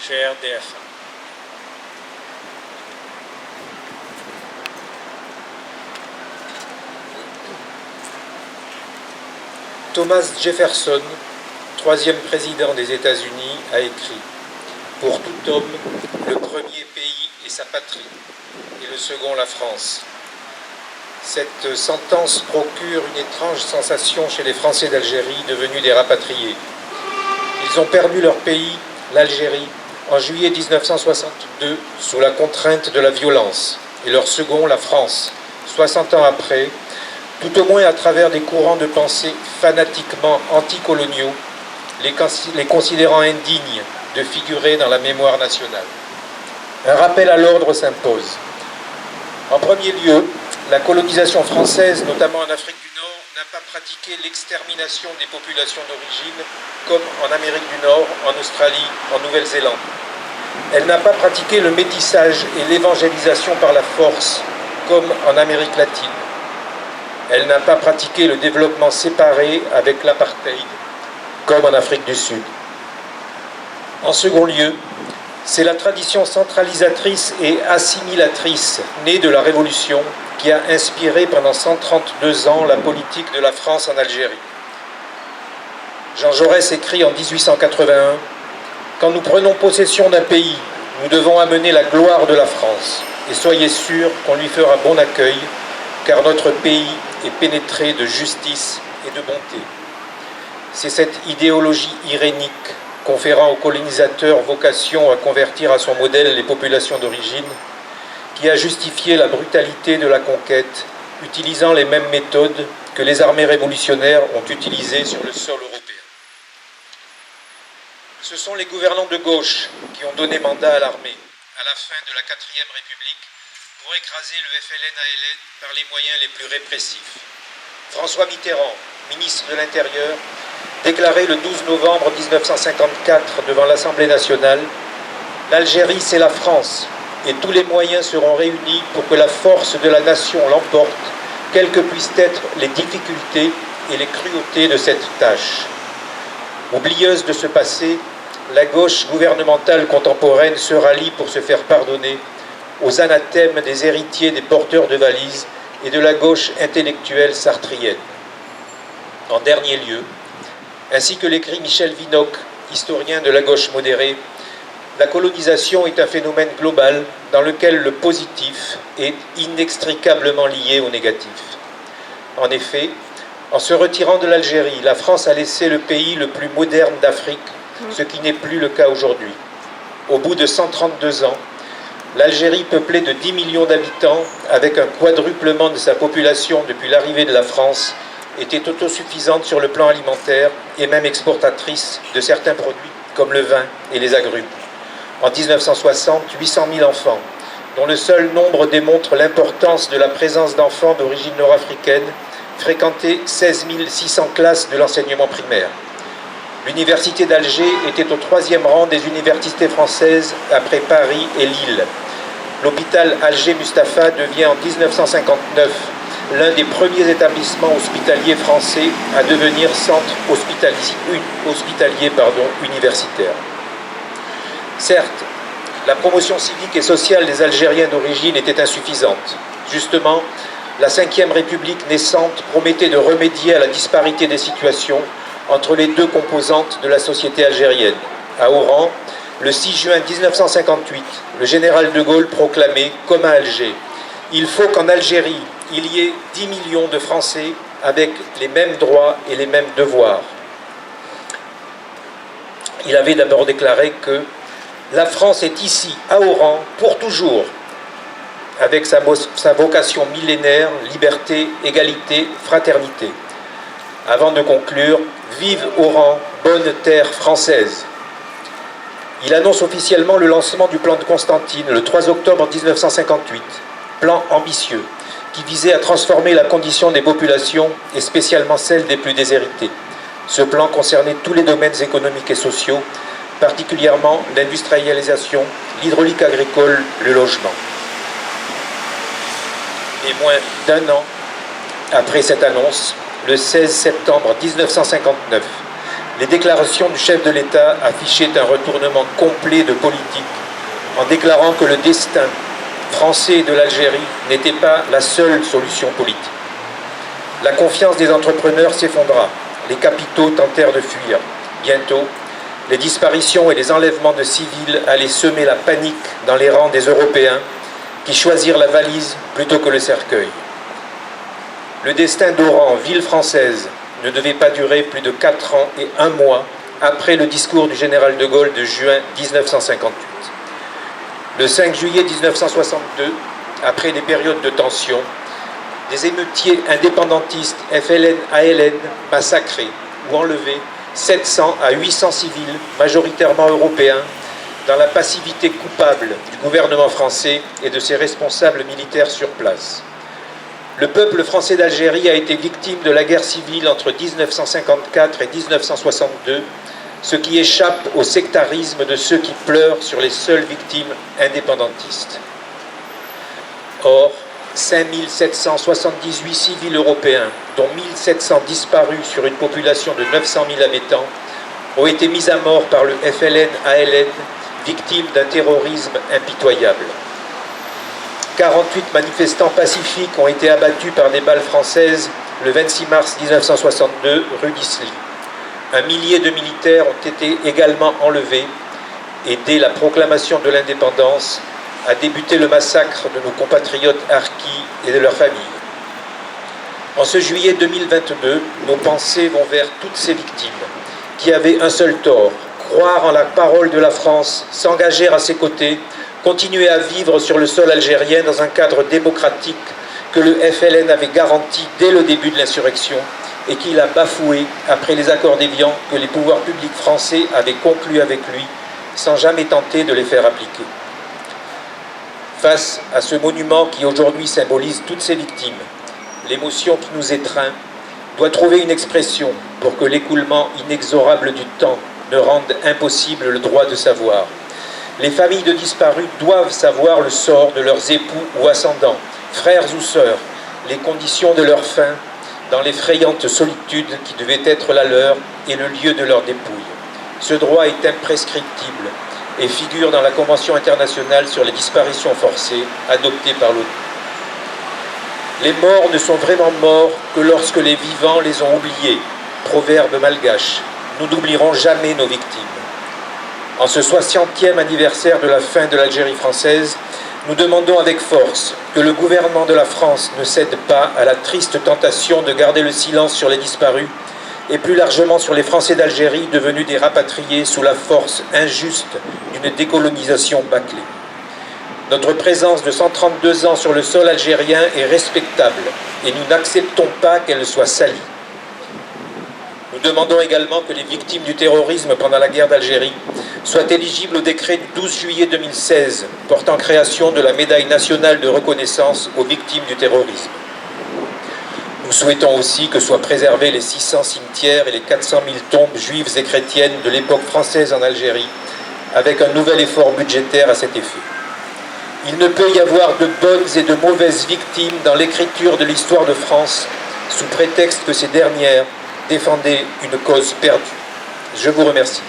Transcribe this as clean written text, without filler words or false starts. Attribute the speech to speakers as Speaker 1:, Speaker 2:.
Speaker 1: cher DF1. Thomas Jefferson, troisième président des États-Unis, a écrit « Pour tout homme, le premier pays est sa patrie, et le second la France ». Cette sentence procure une étrange sensation chez les Français d'Algérie devenus des rapatriés. Ils ont perdu leur pays, l'Algérie, en juillet 1962, sous la contrainte de la violence, et leur second, la France, 60 ans après, tout au moins à travers des courants de pensée fanatiquement anticoloniaux, les considérant indignes de figurer dans la mémoire nationale. Un rappel à l'ordre s'impose. En premier lieu, la colonisation française, notamment en Afrique du Nord, n'a pas pratiqué l'extermination des populations d'origine comme en Amérique du Nord, en Australie, en Nouvelle-Zélande. Elle n'a pas pratiqué le métissage et l'évangélisation par la force comme en Amérique latine. Elle n'a pas pratiqué le développement séparé avec l'apartheid comme en Afrique du Sud. En second lieu, c'est la tradition centralisatrice et assimilatrice née de la Révolution qui a inspiré pendant 132 ans la politique de la France en Algérie. Jean Jaurès écrit en 1881 « Quand nous prenons possession d'un pays, nous devons amener la gloire de la France, et soyez sûrs qu'on lui fera bon accueil, car notre pays est pénétré de justice et de bonté. » C'est cette idéologie irénique, conférant aux colonisateurs vocation à convertir à son modèle les populations d'origine, qui a justifié la brutalité de la conquête, utilisant les mêmes méthodes que les armées révolutionnaires ont utilisées sur le sol européen. Ce sont les gouvernants de gauche qui ont donné mandat à l'armée, à la fin de la 4e République, pour écraser le FLN-ALN par les moyens les plus répressifs. François Mitterrand, ministre de l'Intérieur, déclarait le 12 novembre 1954 devant l'Assemblée nationale « L'Algérie, c'est la France, et tous les moyens seront réunis pour que la force de la nation l'emporte, quelles que puissent être les difficultés et les cruautés de cette tâche. » Oublieuse de ce passé, la gauche gouvernementale contemporaine se rallie pour se faire pardonner aux anathèmes des héritiers des porteurs de valises et de la gauche intellectuelle sartrienne. En dernier lieu, ainsi que l'écrit Michel Vinocq, historien de la gauche modérée, la colonisation est un phénomène global dans lequel le positif est inextricablement lié au négatif. En effet, en se retirant de l'Algérie, la France a laissé le pays le plus moderne d'Afrique, ce qui n'est plus le cas aujourd'hui. Au bout de 132 ans, l'Algérie, peuplée de 10 millions d'habitants, avec un quadruplement de sa population depuis l'arrivée de la France, était autosuffisante sur le plan alimentaire et même exportatrice de certains produits comme le vin et les agrumes. En 1960, 800 000 enfants, dont le seul nombre démontre l'importance de la présence d'enfants d'origine nord-africaine, fréquentaient 16 600 classes de l'enseignement primaire. L'université d'Alger était au 3e rang des universités françaises après Paris et Lille. L'hôpital Alger-Mustapha devient en 1959 l'un des premiers établissements hospitaliers français à devenir centre hospitalier universitaire. Certes, la promotion civique et sociale des Algériens d'origine était insuffisante. Justement, la 5e République naissante promettait de remédier à la disparité des situations entre les deux composantes de la société algérienne. À Oran, le 6 juin 1958, le général de Gaulle proclamait, comme à Alger, « Il faut qu'en Algérie, il y ait 10 millions de Français avec les mêmes droits et les mêmes devoirs. » Il avait d'abord déclaré que « La France est ici, à Oran, pour toujours », avec sa vocation millénaire, liberté, égalité, fraternité. Avant de conclure, « Vive Oran, bonne terre française !» Il annonce officiellement le lancement du plan de Constantine le 3 octobre 1958, plan ambitieux, qui visait à transformer la condition des populations et spécialement celle des plus déshéritées. Ce plan concernait tous les domaines économiques et sociaux, particulièrement l'industrialisation, l'hydraulique agricole, le logement. Et moins d'un an après cette annonce, le 16 septembre 1959, Les déclarations du chef de l'État affichaient un retournement complet de politique en déclarant que le destin français de l'Algérie n'était pas la seule solution politique. La confiance des entrepreneurs s'effondra, les capitaux tentèrent de fuir. Bientôt, les disparitions et les enlèvements de civils allaient semer la panique dans les rangs des Européens qui choisirent la valise plutôt que le cercueil. Le destin d'Oran, ville française, ne devait pas durer plus de 4 ans et 1 mois après le discours du général de Gaulle de juin 1958. Le 5 juillet 1962, après des périodes de tension, des émeutiers indépendantistes FLN-ALN massacrés ou enlevés 700 à 800 civils, majoritairement européens, dans la passivité coupable du gouvernement français et de ses responsables militaires sur place. Le peuple français d'Algérie a été victime de la guerre civile entre 1954 et 1962, ce qui échappe au sectarisme de ceux qui pleurent sur les seules victimes indépendantistes. Or, 5778 civils européens, dont 1700 disparus sur une population de 900 000 habitants, ont été mis à mort par le FLN-ALN, victimes d'un terrorisme impitoyable. 48 manifestants pacifiques ont été abattus par des balles françaises le 26 mars 1962, rue d'Isly. Un millier de militaires ont été également enlevés et dès la proclamation de l'indépendance a débuté le massacre de nos compatriotes harkis et de leurs familles. En ce juillet 2022, nos pensées vont vers toutes ces victimes qui avaient un seul tort, croire en la parole de la France, s'engager à ses côtés, continuer à vivre sur le sol algérien dans un cadre démocratique que le FLN avait garanti dès le début de l'insurrection et qu'il a bafoué après les accords d'Évian que les pouvoirs publics français avaient conclus avec lui sans jamais tenter de les faire appliquer. Face à ce monument qui aujourd'hui symbolise toutes ces victimes, l'émotion qui nous étreint doit trouver une expression pour que l'écoulement inexorable du temps ne rende impossible le droit de savoir. Les familles de disparus doivent savoir le sort de leurs époux ou ascendants, frères ou sœurs, les conditions de leur fin dans l'effrayante solitude qui devait être la leur et le lieu de leur dépouille. Ce droit est imprescriptible et figure dans la Convention internationale sur les disparitions forcées adoptée par l'ONU. Les morts ne sont vraiment morts que lorsque les vivants les ont oubliés. Proverbe malgache. Nous n'oublierons jamais nos victimes. En ce 60e anniversaire de la fin de l'Algérie française, nous demandons avec force que le gouvernement de la France ne cède pas à la triste tentation de garder le silence sur les disparus et plus largement sur les Français d'Algérie devenus des rapatriés sous la force injuste d'une décolonisation bâclée. Notre présence de 132 ans sur le sol algérien est respectable et nous n'acceptons pas qu'elle soit salie. Nous demandons également que les victimes du terrorisme pendant la guerre d'Algérie soient éligibles au décret du 12 juillet 2016 portant création de la médaille nationale de reconnaissance aux victimes du terrorisme. Nous souhaitons aussi que soient préservés les 600 cimetières et les 400 000 tombes juives et chrétiennes de l'époque française en Algérie, avec un nouvel effort budgétaire à cet effet. Il ne peut y avoir de bonnes et de mauvaises victimes dans l'écriture de l'histoire de France, sous prétexte que ces dernières défendaient une cause perdue. Je vous remercie.